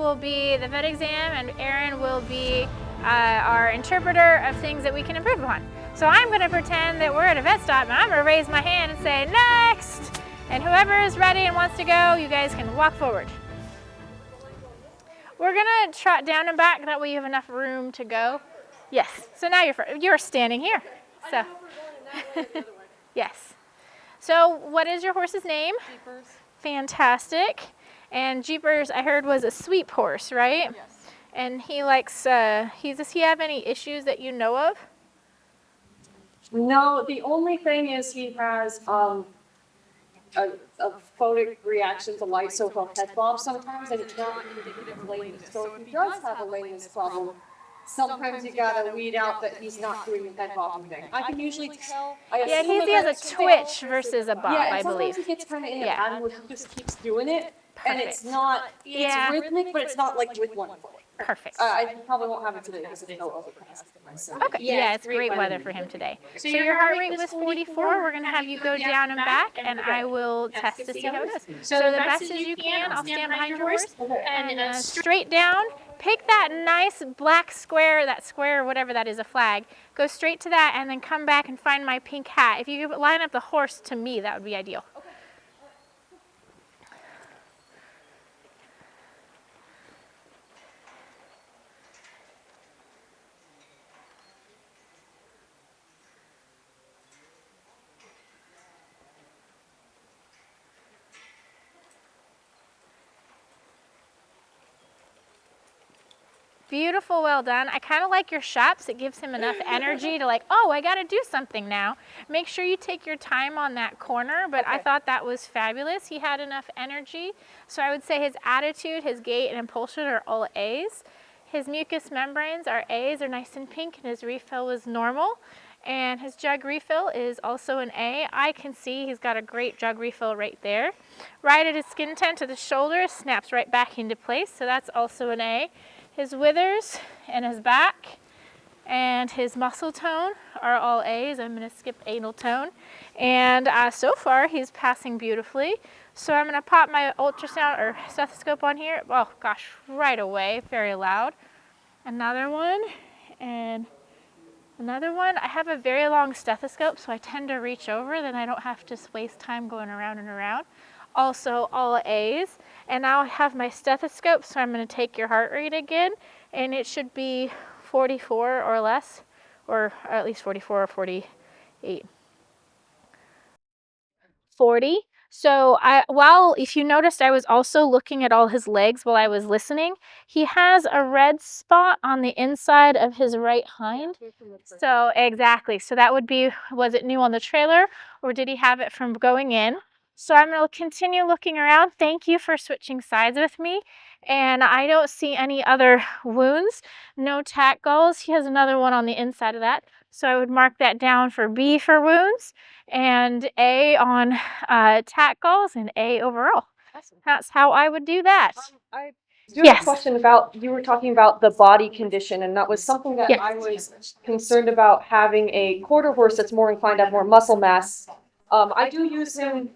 will be the vet exam, and Erin will be our interpreter of things that we can improve upon. So I'm going to pretend that we're at a vet stop, and I'm going to raise my hand and say, next! And whoever is ready and wants to go, you guys can walk forward. We're going to trot down and back, that way you have enough room to go. Yes, so now you're standing here. So, yes. So what is your horse's name? Jeepers. Fantastic. And Jeepers, I heard, was a sweep horse, right? Yes. And he likes, does he have any issues that you know of? No, the only thing is he has a photic reaction to light, so he'll head bob sometimes, and it's not indicative of lameness. So if he does have a lameness problem, sometimes you gotta weed out that he's not doing the head bobbing thing. I can usually tell. Yeah, he has a twitch versus a bob, I believe. Sometimes he gets kind of in a pattern where he just keeps doing it, and it's not, it's rhythmic, but it's not like with one foot. Perfect. I probably won't have it today because it's no overcast. Okay. Yeah, it's great weather for him today. So your heart rate was 44. We're going to have you go down and back, and I will test to see how it goes. So the best as you can, I'll stand behind your horse, and straight down. Pick that nice black square, that square, whatever that is, a flag. Go straight to that, and then come back and find my pink hat. If you could line up the horse to me, that would be ideal. Beautiful, well done. I kind of like your shops. It gives him enough energy to like, oh, I got to do something now. Make sure you take your time on that corner, but I thought that was fabulous. He had enough energy. So I would say his attitude, his gait, and impulsion are all A's. His mucous membranes are A's, are nice and pink, and his refill was normal. And his jug refill is also an A. I can see he's got a great jug refill right there. Right at his skin tint to the shoulder, snaps right back into place, so that's also an A. His withers and his back and his muscle tone are all A's. I'm going to skip anal tone. And so far, he's passing beautifully. So I'm going to pop my ultrasound or stethoscope on here. Oh, gosh, right away. Very loud. Another one and another one. I have a very long stethoscope, so I tend to reach over. Then I don't have to waste time going around and around. Also all A's. And now I have my stethoscope, so I'm going to take your heart rate again, and it should be 44 or less, or at least 44 or 48. 40. So if you noticed, I was also looking at all his legs while I was listening. He has a red spot on the inside of his right hind. So exactly. So that would be, was it new on the trailer, or did he have it from going in? So I'm going to continue looking around. Thank you for switching sides with me. And I don't see any other wounds, no tack galls. He has another one on the inside of that. So I would mark that down for B for wounds and A on tack galls and A overall. Awesome. That's how I would do that. I do have a question about, you were talking about the body condition, and that was something that I was concerned about, having a quarter horse that's more inclined to have more muscle mass. I do use him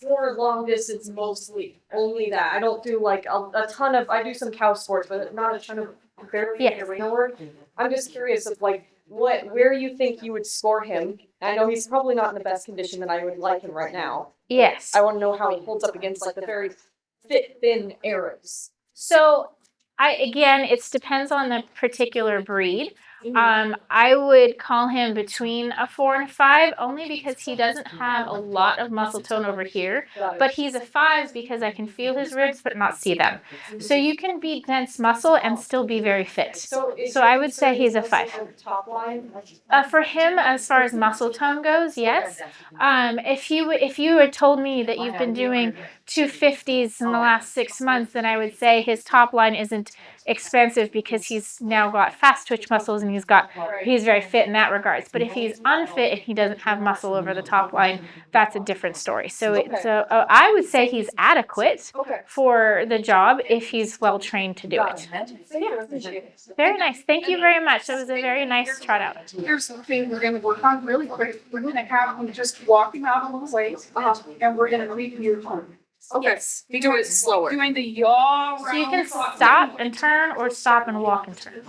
for long distance mostly, only that. I don't do like a ton of, I do some cow sports, but not a ton of barely arena work. I'm just curious of like where you think you would score him. I know he's probably not in the best condition that I would like him right now. Yes. I want to know how he holds up against like the very fit, thin Arabs. So again, it depends on the particular breed. I would call him between a 4 and a 5, only because he doesn't have a lot of muscle tone over here, but he's a 5 because I can feel his ribs but not see them. So you can be dense muscle and still be very fit. So I would say he's a 5. For him, as far as muscle tone goes, yes. If you had told me that you've been doing 250s in the last 6 months, then I would say his top line isn't expensive because he's now got fast twitch muscles and he's very fit in that regards. But if he's unfit and he doesn't have muscle over the top line, that's a different story. So I would say he's adequate for the job if he's well trained to do it. Yeah. Very nice. Thank you very much. That was a very nice trot out. Here's something we're going to work on really quick. We're going to have him just walking out a little ways, and we're going to leave you home. Okay, Yes. be doing it slower. Doing the yaw. So you can stop and turn or stop and walk and turn.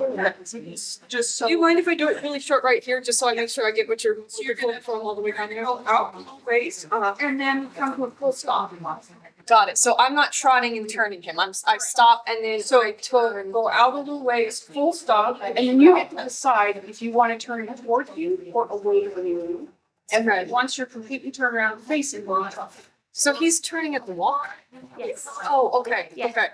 Just so. Do you mind if I do it really short right here, just so I make sure I get what you're pulling from all the way down here? Go out a little ways, and then come to a full stop. Got it. So I'm not trotting and turning him. I stop and then I turn. Go out a little ways, full stop, and then you get to decide if you want to turn it towards you or away from you. And then once you're completely turned around facing one. So he's turning at the walk? Yes. Oh, okay. Yes. Okay.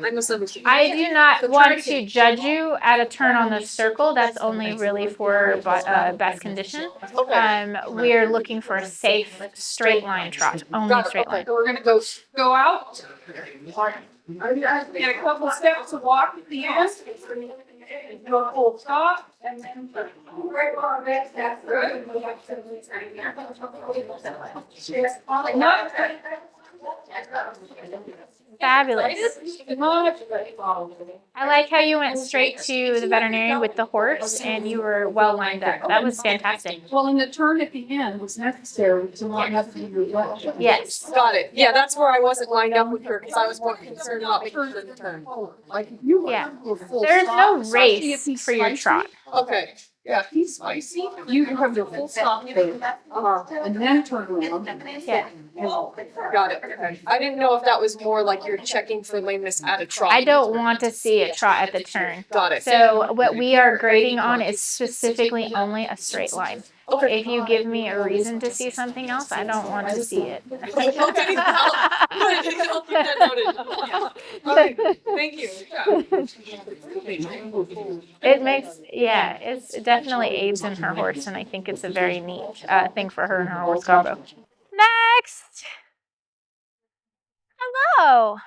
I misunderstood. I do not want to judge you at a turn on the circle. That's only really for best condition. Okay. We're looking for a safe straight line trot, only Got it. straight Okay. line. So we're gonna go out. Get a couple steps to walk at the end. Do a full stop and then. Fabulous. I like how you went straight to the veterinarian with the horse and you were well lined up. That was fantastic. Well, and the turn at the end was necessary to not have to do that. Yes. Got it. Yeah, that's where I wasn't lined up with her because I was more concerned about making sure the turn. Like you. Yeah. Were full There's no stop, especially if race he's for your spicy. trot. Okay. Yeah, if he's spicy, you have your full stop there, and then turn around. Yeah. Got it. Okay. I didn't know if that was more like you're checking for lameness at a trot. I don't want to see a trot at the turn. Got it. So what we are grading on is specifically only a straight line. Okay. If you give me a reason to see something else, I don't want to see it. Okay. I'll keep that noted. Okay. Thank you. It makes, yeah, it definitely aids in her horse, and I think it's a very neat thing for her and her horse combo. Next! Hello!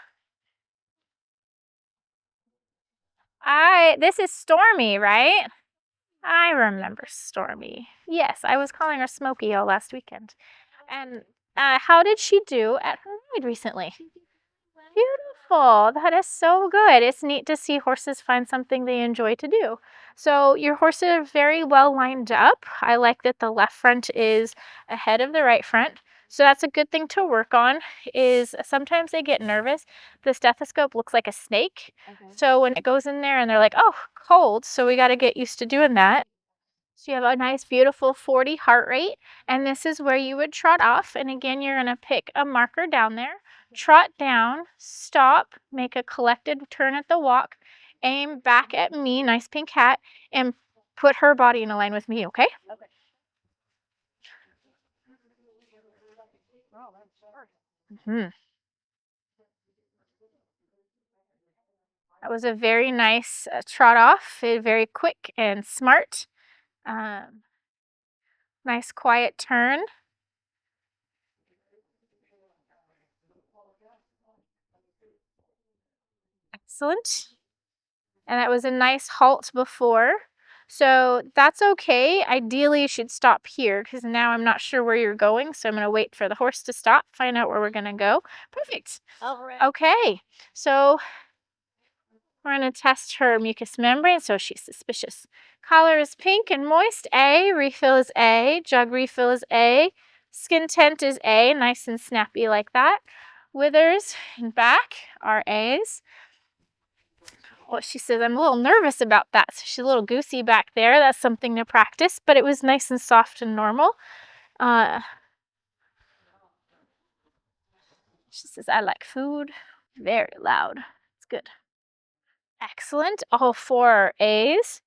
This is Stormy, right? I remember Stormy. Yes, I was calling her Smokey all last weekend. And how did she do at her ride recently? Beautiful. That is so good. It's neat to see horses find something they enjoy to do. So your horses are very well lined up. I like that the left front is ahead of the right front. So that's a good thing to work on, is sometimes they get nervous. The stethoscope looks like a snake. Okay. So when it goes in there and they're like, oh, cold. So we got to get used to doing that. So you have a nice, beautiful 40 heart rate. And this is where you would trot off. And again, you're going to pick a marker down there, trot down, stop, make a collected turn at the walk, aim back at me, nice pink hat, and put her body in a line with me, okay? Okay. Mm-hmm. That was a very nice trot off, very quick and smart. Nice quiet turn. Excellent. And that was a nice halt before. So that's okay. Ideally, you should stop here because now I'm not sure where you're going. So I'm going to wait for the horse to stop, find out where we're going to go. Perfect. All right. Okay. So we're going to test her mucous membrane. So she's suspicious. Collar is pink and moist. A. Refill is A. Jug refill is A. Skin tent is A. Nice and snappy like that. Withers and back are A's. Well, she says, I'm a little nervous about that. So she's a little goosey back there. That's something to practice, but it was nice and soft and normal. She says, I like food. Very loud. It's good. Excellent. All 4 are A's.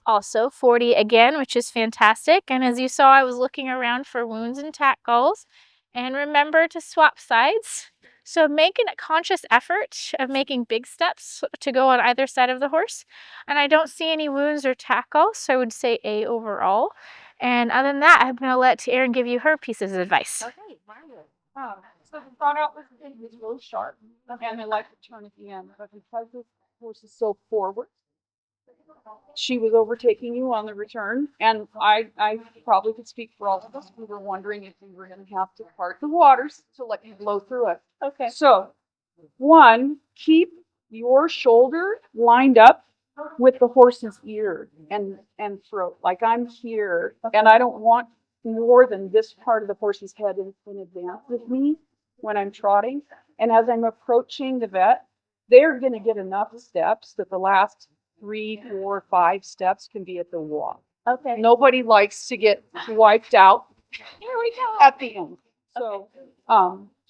Also 40 again, which is fantastic. And as you saw, I was looking around for wounds and tack galls. And remember to swap sides. So make a conscious effort of making big steps to go on either side of the horse. And I don't see any wounds or tack galls, so I would say A overall. And other than that, I'm going to let Erin give you her pieces of advice. Okay, marvelous. So the front out was really sharp, and I like the turn at the end. But because this horse is so forward, she was overtaking you on the return, and I probably could speak for all of us. We were wondering if we were going to have to part the waters to let you blow through it. Okay. So, 1, keep your shoulder lined up with the horse's ear and throat, like I'm here, and I don't want more than this part of the horse's head in advance of me when I'm trotting. And as I'm approaching the vet, they're going to get enough steps that the last 3, 4, 5 steps can be at the walk. Okay. Nobody likes to get wiped out Here we go. at the end. So,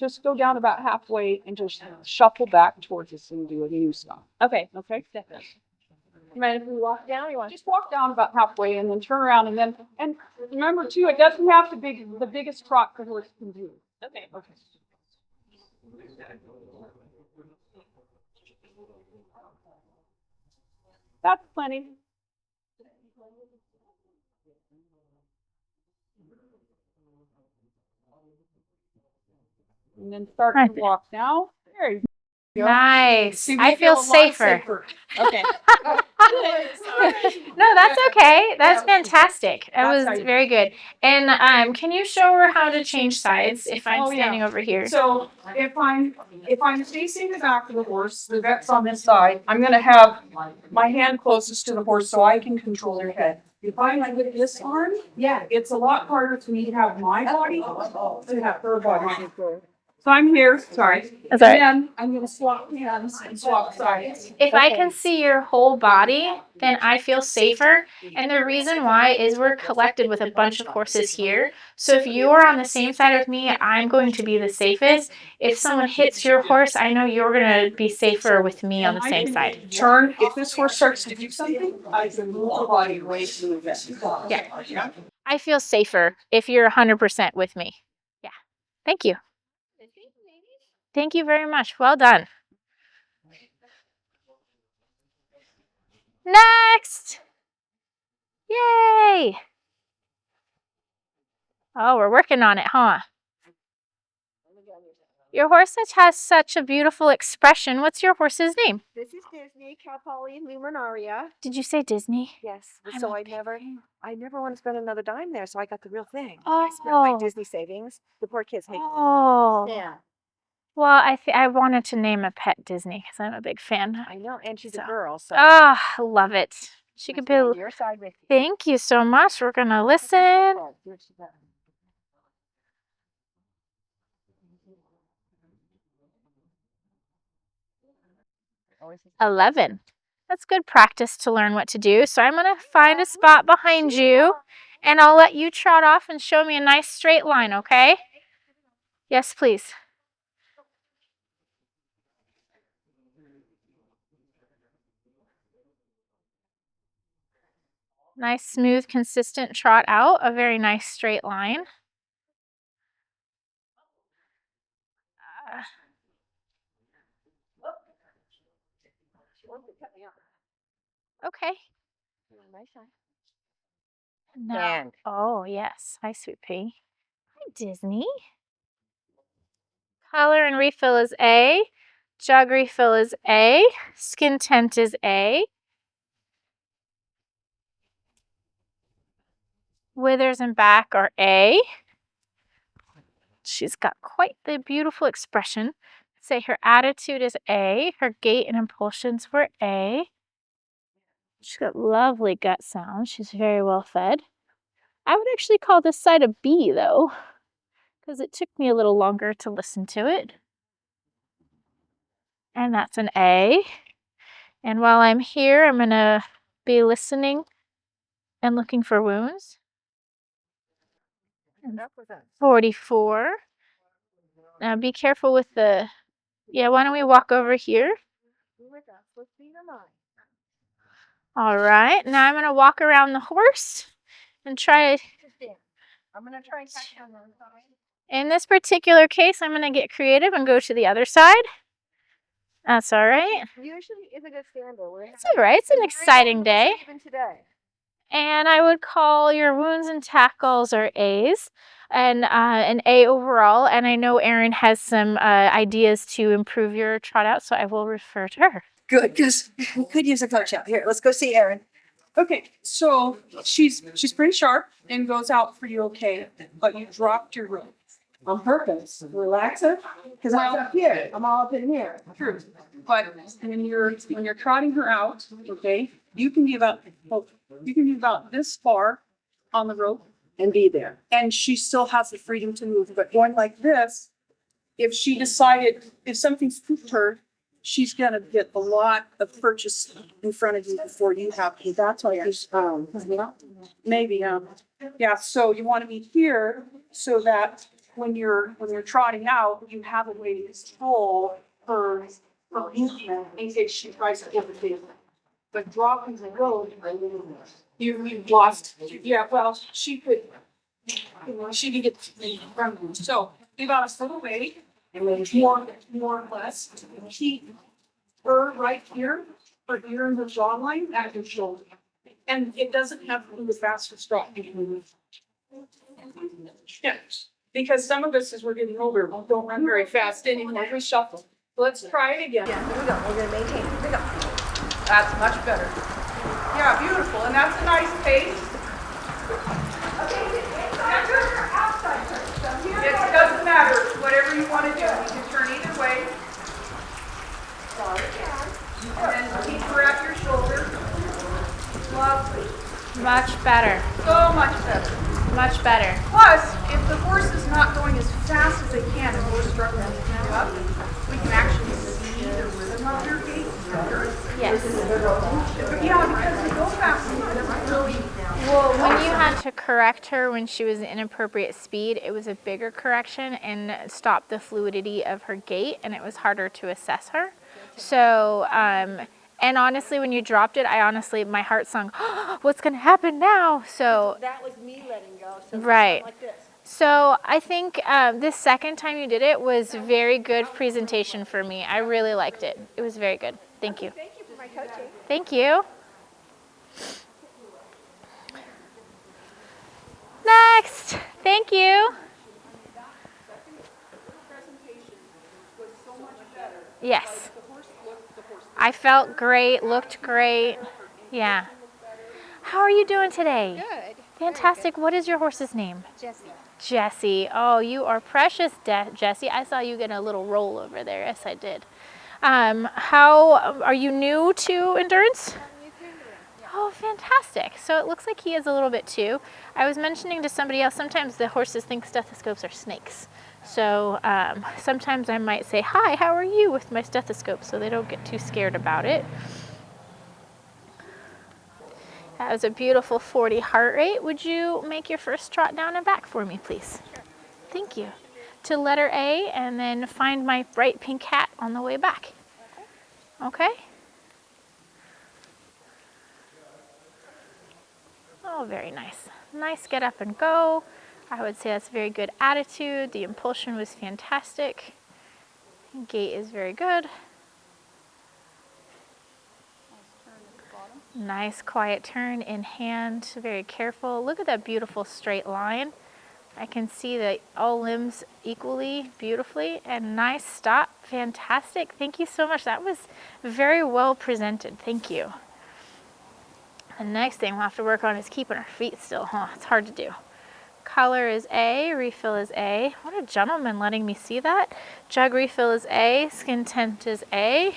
just go down about halfway and just shuffle back towards us and do a new stop. Okay. Okay? Definitely. You mind if we walk down? You want? Just walk down about halfway and then turn around and remember too, it doesn't have to be the biggest trot the horse can do. Okay. Okay. That's plenty. And then start to walk now. There you go. Nice. See, we I feel a lot safer. Okay. No, that's okay. That's fantastic. That That's was how you- very good. And can you show her how to change sides if I'm Oh, yeah. standing over here? So if I'm facing the back of the horse, the vet's on this side, I'm gonna have my hand closest to the horse so I can control their head. If I'm with this arm, yeah, it's a lot harder for me to have my body to have her body control. So I'm here, sorry. That's all right. And then I'm gonna swap hands and swap sides. If I can see your whole body, then I feel safer. And the reason why is we're collected with a bunch of horses here. So if you are on the same side with me, I'm going to be the safest. If someone hits your horse, I know you're going to be safer with me on the same side. Turn, if this horse starts to do something, I can move the body away to the vet. Yeah. I feel safer if you're 100% with me. Yeah. Thank you. Thank you very much. Well done. Next! Yay! Oh, we're working on it, huh? Your horse has such a beautiful expression. What's your horse's name? This is Disney, Cal Poly Luminaria. Did you say Disney? Yes. I'm So a I big never want to spend another dime there, so I got the real thing. Oh. I spent my Disney savings. The poor kids hate Oh. Yeah. Well, I wanted to name a pet Disney because I'm a big fan. I know, and she's So- a girl, so Oh, I love it. She could be. on your side with you. Thank you so much. We're going to listen. Oh, here she goes. 11. That's good practice to learn what to do. So I'm going to find a spot behind you and I'll let you trot off and show me a nice straight line, okay? Yes, please. Nice, smooth, consistent trot out, a very nice straight line. Okay. My side. No. And Oh, yes. Hi, Sweet Pea. Hi, Disney. Color and refill is A. Jug refill is A. Skin tint is A. Withers and back are A. She's got quite the beautiful expression. Say her attitude is A. Her gait and impulsions were A. She's got lovely gut sounds. She's very well fed. I would actually call this side a B though, because it took me a little longer to listen to it. And that's an A. And while I'm here, I'm going to be listening and looking for wounds. put up with us. 44. Now be careful with the, yeah, why don't we walk over here? Be with us. Let's be your mind. All right, now I'm going to walk around the horse and try. I'm gonna try and catch you on the other side. In this particular case, I'm going to get creative and go to the other side. That's all right. Usually is a good standard. It's all right. It's an exciting day. Even today. And I would call your wounds and tackles are A's and an A overall. And I know Erin has some ideas to improve your trot out, so I will refer to her. Good, because we could use a coach out here. Let's go see Erin. Okay, so she's pretty sharp and goes out for you okay, but you dropped your rope. On purpose. Relax her. Because I'm Well- up here. I'm all up in here. True. But when you're trotting her out, okay, you can be about this far on the rope and be there. And she still has the freedom to move, but going like this, if she decided, if something spooked her, she's gonna get a lot of purchase in front of you before you have to. That's why maybe, yeah, so you wanna be here so that when you're trotting out, you have a way to control her movement in case she tries to overtake. But dropping the road, you've lost, yeah, well, she could get from you. So you gotta step away, more or less, keep her right here, or here in the jawline at your shoulder. And it doesn't have to be the fastest drop. Yeah, because some of us, as we're getting older, don't run very fast anymore. We shuffle. Let's try it again. Yeah, here we go. We're gonna maintain. Here we go. That's much better. Yeah, beautiful, and that's a nice pace. It doesn't matter, whatever you want to do, you can turn either way. And then keep her at your shoulder. Lovely. Much better. So much better. Much better. Plus, if the horse is not going as fast as they can and we're struggling to keep up, we can actually see the rhythm of their gait. Yes. Yeah, because they go fast and it doesn't really. Well, when you had to correct her when she was inappropriate speed, it was a bigger correction and stopped the fluidity of her gait, and it was harder to assess her. So, and honestly, when you dropped it, my heart sunk, oh, what's going to happen now? So That was me letting go. So right. like this. So I think this second time you did it was very good presentation for me. I really liked it. It was very good. Thank you. Thank you for my coaching. Thank you. Next. Thank you. Yes. I felt great, looked great. Yeah. How are you doing today? Good. Fantastic. What is your horse's name? Jessie. Jessie. Oh, you are precious, Jessie. I saw you get a little roll over there. Yes, I did. How are you new to endurance? Oh, fantastic. So it looks like he is a little bit too. I was mentioning to somebody else, sometimes the horses think stethoscopes are snakes. So sometimes I might say, hi, how are you, with my stethoscope, so they don't get too scared about it. That was a beautiful 40 heart rate. Would you make your first trot down and back for me, please? Sure. Thank you. To letter A, and then find my bright pink hat on the way back. Okay? Oh, very nice. Nice get up and go. I would say that's very good attitude. The impulsion was fantastic. Gait is very good. Nice quiet turn in hand, very careful. Look at that beautiful straight line. I can see that all limbs equally beautifully, and nice stop. Fantastic. Thank you so much. That was very well presented. Thank you. The next thing we'll have to work on is keeping our feet still. It's hard to do. Color is A, refill is A. What a gentleman letting me see that. Jug refill is A, skin tint is A.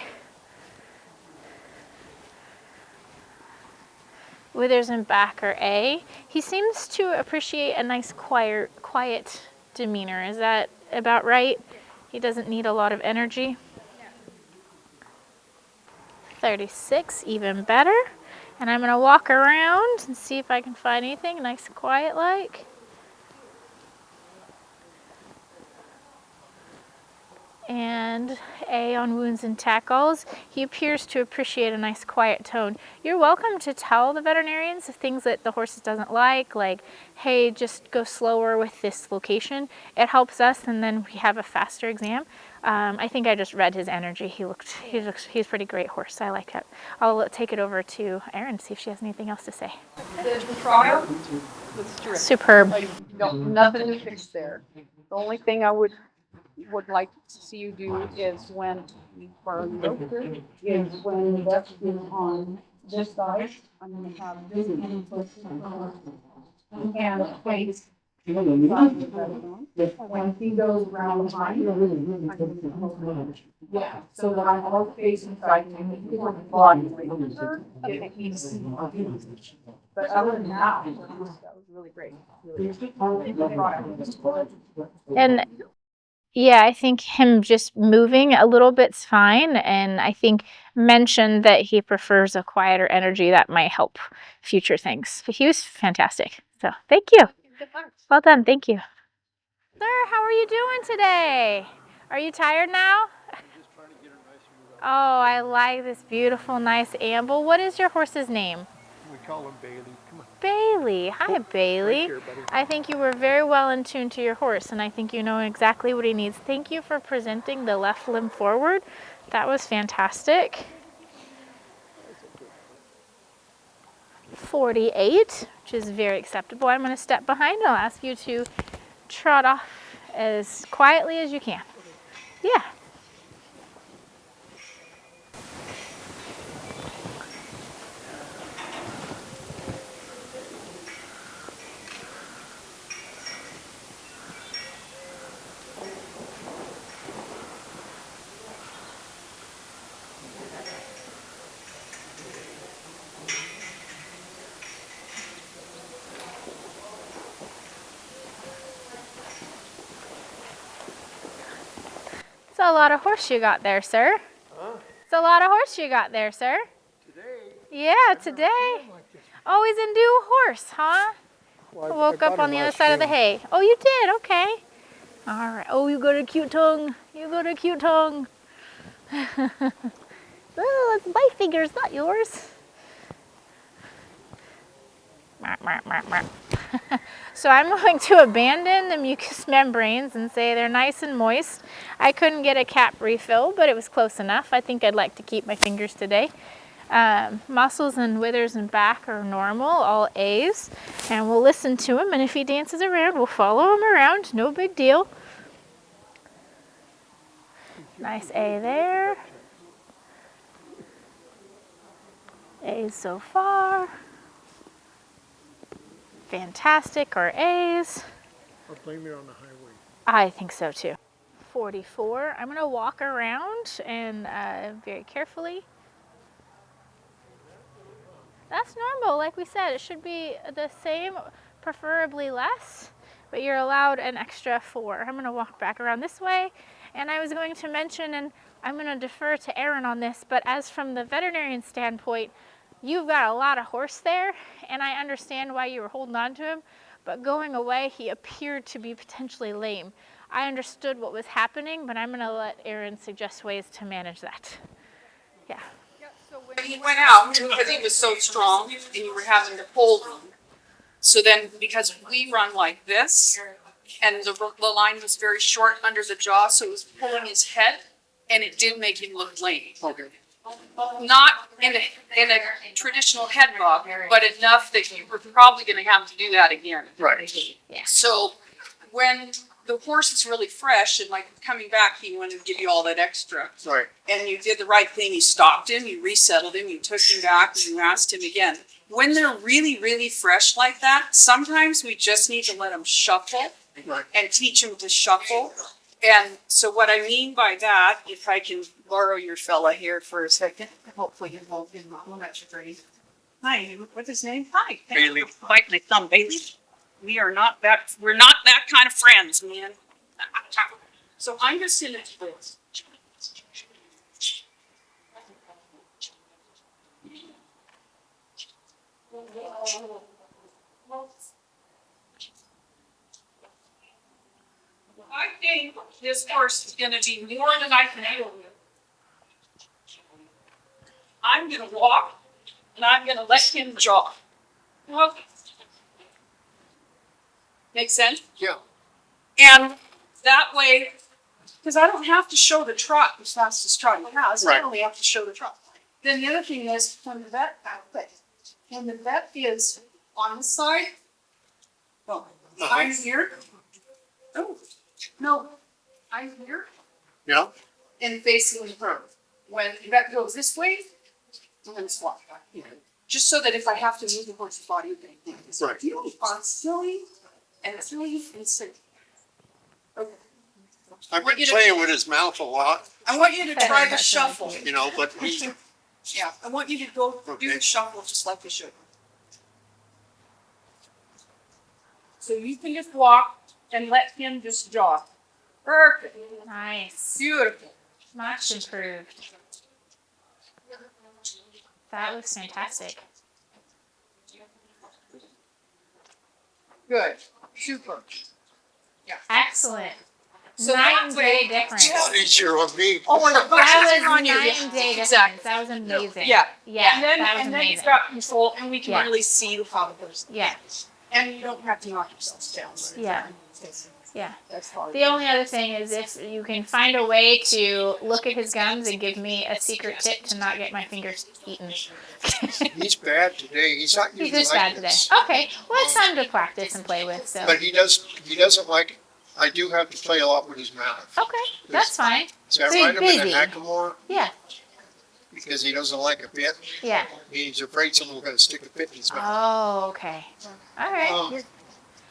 Withers and back are A. He seems to appreciate a nice quiet demeanor. Is that about right? He doesn't need a lot of energy. 36, even better. And I'm gonna walk around and see if I can find anything nice and quiet like. And A on wounds and tackles. He appears to appreciate a nice quiet tone. You're welcome to tell the veterinarians the things that the horse doesn't like, hey, just go slower with this location. It helps us, and then we have a faster exam. I think I just read his energy. He's a pretty great horse. I like it. I'll take it over to Erin, see if she has anything else to say. The trial was strict. Superb. Nothing to fix there. The only thing I would like to see you do is when you are located, is when the vet's on this side, I'm gonna have this and face When he goes around behind, yeah, so that I'm all facing side to him, he's like body language. If he's, but other than that, that was really great. And yeah, I think him just moving a little bit's fine. And I think mentioned that he prefers a quieter energy that might help future things. But he was fantastic. So thank you. Well done. Thank you. Sir, how are you doing today? Are you tired now? Oh, I like this beautiful, nice amble. What is your horse's name? We call him Bailey. Come on. Bailey. Hi, Bailey. Right here, buddy. I think you were very well in tune to your horse, and I think you know exactly what he needs. Thank you for presenting the left limb forward. That was fantastic. 48, which is very acceptable. I'm going to step behind. I'll ask you to trot off as quietly as you can. Yeah. It's a lot of horse you got there, sir. Huh? It's a lot of horse you got there, sir. Today? Yeah, today. Like this. Oh, he's a new horse, huh? Well, I woke bought up on him the other last side of the June. hay. Oh, you did? Okay. All right. Oh, you got a cute tongue. You got a cute tongue. Oh, it's my fingers, not yours. So I'm going to abandon the mucous membranes and say they're nice and moist. I couldn't get a cap refill, but it was close enough. I think I'd like to keep my fingers today. Muscles and withers and back are normal, all A's. And we'll listen to him, and if he dances around, we'll follow him around. No big deal. Nice A there. A's so far. Fantastic, or A's. I'll blame it on the highway. I think so too. 44. I'm going to walk around and very carefully. That's normal, like we said. It should be the same, preferably less, but you're allowed an extra 4. I'm going to walk back around this way, and I was going to mention, and I'm going to defer to Erin on this, but as from the veterinarian standpoint, you've got a lot of horse there, and I understand why you were holding on to him, but going away, he appeared to be potentially lame. I understood what was happening, but I'm going to let Erin suggest ways to manage that. Yeah. When he went out, because he was so strong and you were having to hold him. So then, because we run like this, and the line was very short under the jaw, so it was pulling his head, and it did make him look lame. Okay. Not in a traditional head bob, but enough that you were probably going to have to do that again. Right. Yeah. So when the horse is really fresh and like coming back, he wanted to give you all that extra. Right. And you did the right thing. You stopped him, you resettled him, you took him back, and you asked him again. When they're really, really fresh like that, sometimes we just need to let them shuffle Right. and teach them to shuffle. And so what I mean by that, if I can borrow your fella here for a second, hopefully he won't be that's great. Hi, what's his name? Hi. Bailey. Bite my thumb, Bailey. We're not that kind of friends, man. So I'm just gonna do this. I think this horse is gonna be more than I can handle with. I'm gonna walk and I'm gonna let him jog. Okay. Make sense? Yeah. And that way, because I don't have to show the trot as fast as Trot has, I Right. only have to show the trot. Then the other thing is when the vet is on the side, well, I'm here. Oh, no, I'm here Yeah. and facing her. When the vet goes this way, I'm gonna swap back here. Just so that if I have to move the horse's body, they think it's Right. you are silly. And it's really insane. Okay. I've been playing with his mouth a lot, I want you to try the That's shuffle. really you know, but he, Yeah, I want you to go do Okay. the shuffle just like you should. So you can just walk and let him just jaw. Perfect. Nice. Beautiful. Much improved. That was fantastic. Good. Super. Excellent. So Night that and way- day difference. a lot easier on me. Oh, when the buttons That are was on you. night and day difference. Exactly. That was amazing. Yeah. Yeah, And then, that was and then amazing. you've got control and we can Yeah. really see how the person. Yeah. And you don't have to knock yourselves down. Yeah. Yeah. That's hard. The only other thing is if you can find a way to look at his gums and give me a secret tip to not get my fingers eaten. He's bad today. He's not He's usually just like bad today. this. Okay. Well, it's time to practice and play with, so. But he doesn't like, I do have to play a lot with his mouth. Okay. That's fine. So I So he's write him in busy. a hackamore Yeah. because he doesn't like a bit. Yeah. He's afraid someone's gonna stick a bit in his mouth. Oh, okay. All right. Um,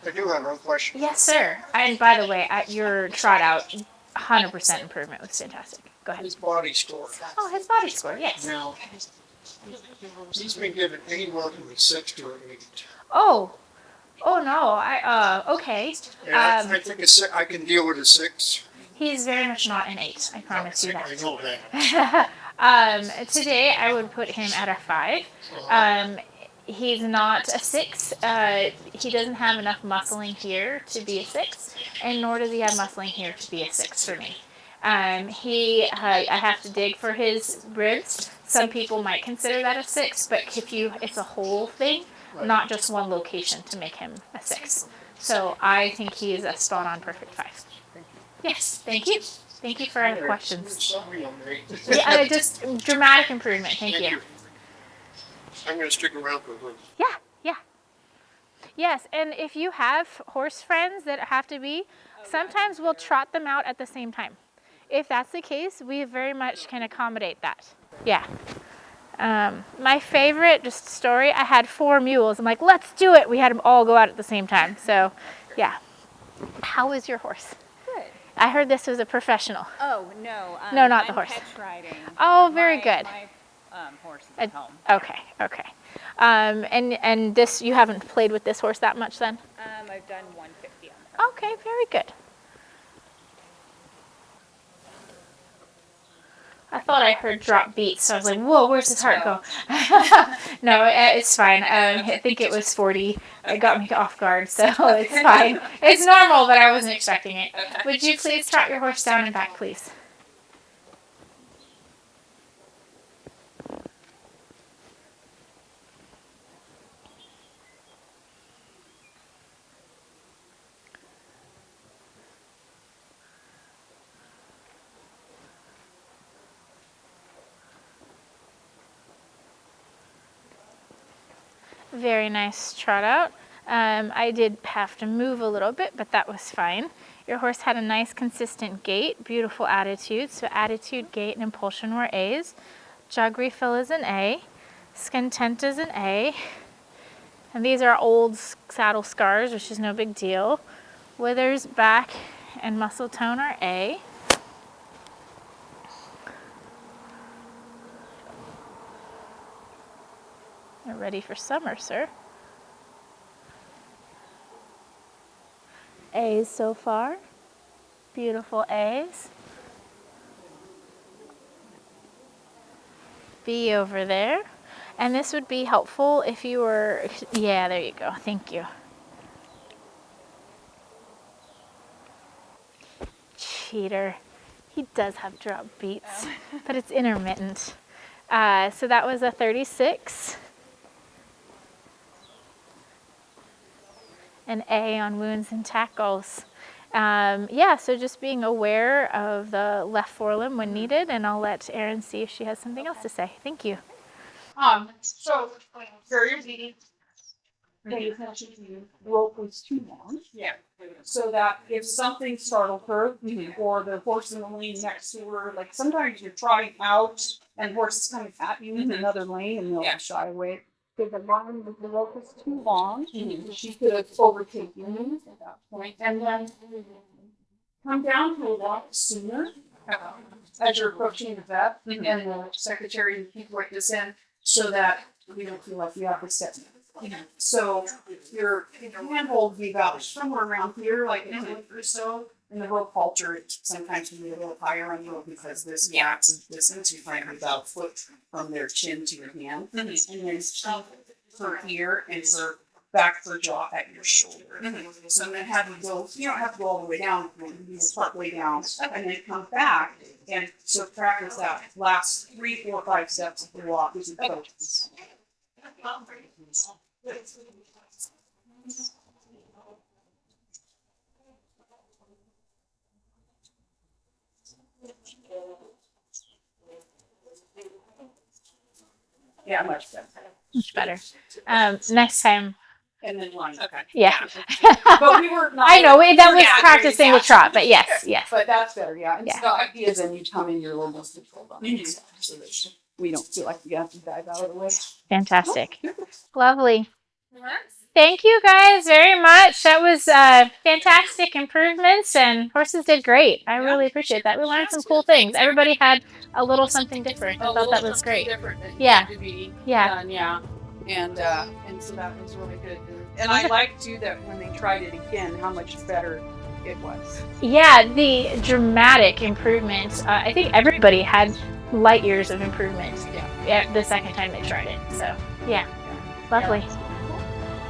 I do have one question. Yes, sir. And by the way, your trot out, 100% improvement was fantastic. Go ahead. His body score. Oh, his body score, yes. Now, he's been given anywhere from a 6 to an 8. Oh, oh no. Okay. And I think I can deal with a 6. He's very much not an 8. I promise you I that. know that. Today I would put him at a 5. He's not a 6. He doesn't have enough muscling here to be a 6, and nor does he have muscling here to be a 6 for me. I have to dig for his ribs. Some people might consider that a 6, but it's a whole thing, not just one location to make him a 6. So I think he is a spot-on perfect 5. Yes, thank you. Thank you for the questions. Sorry, I'm late. Yeah, just dramatic improvement. Thank you. I'm gonna stick around for a little. Yeah. Yes, and if you have horse friends that have to be, sometimes we'll trot them out at the same time. If that's the case, we very much can accommodate that. Yeah. My favorite just story, I had 4 mules. I'm like, let's do it. We had them all go out at the same time. So, yeah. How is your horse? Good. I heard this was a professional. Oh, no. No, not the I'm horse. Catch riding. Oh, very good. My horse is at home. Okay. And this, you haven't played with this horse that much then? I've done 150 on her. Okay, very good. I thought I heard drop beats, so I was like, whoa, where's his heart go? No, it's fine. I think it was 40. It got me off guard, so it's fine. It's normal, but I wasn't expecting it. Would you please trot your horse down and back, please? Very nice trot out. I did have to move a little bit, but that was fine. Your horse had a nice consistent gait, beautiful attitude. So attitude, gait, and impulsion were A's. Jug refill is an A. Scontent is an A. And these are old saddle scars, which is no big deal. Withers, back, and muscle tone are A. You're ready for summer, sir. A's so far. Beautiful A's. B over there. And this would be helpful if you were, yeah, there you go. Thank you. Cheater. He does have drop beats, but it's intermittent. So that was a 36. An A on wounds and tackles. Yeah, so just being aware of the left forelimb when needed, and I'll let Erin see if she has something else to say. Thank you. So very obedient. Pay attention to you. Rope was too long. Yeah. So that if something startled her, or the horse in the lane next to her, like sometimes you're trotting out and horse is coming at you in another lane and they'll shy away. So the line with the rope was too long. She could have overtaken you at that point, and then come down to a walk sooner as you're approaching the vet, and the secretary and people write this in so that we don't feel like we have to step. So your handhold will be about somewhere around here, like a foot or so. And the rope halter, sometimes we need a little higher on the rope because this gaps is distance. You find about a foot from their chin to your hand. And then her ear and her back of her jaw at your shoulder. So then have you go, you don't have to go all the way down, you just part way down, and then come back. And so practice that last 3, 4, 5 steps of the walk as you focus. Yeah, much better. Much better. Next time. And then line. Okay. Yeah. But we were not. I know, that was Yeah, practicing with yeah. Trot, but yes, yes. But that's better, yeah. And Yeah. so the idea is then you come in, you're a little more controlled on it, so that we don't feel like we have to dive out of the way. Fantastic. Lovely. Thank you guys very much. That was fantastic improvements, and horses did great. I really appreciate that. We learned some cool things. Everybody had a little something different. I thought that was great. Different that Yeah. had to be Yeah. done, yeah. And so that was really good. And I liked too that when they tried it again, how much better it was. Yeah, the dramatic improvements. I think everybody had light years of improvement the second time they tried it. So, yeah, lovely.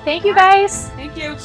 Thank you guys. Thank you.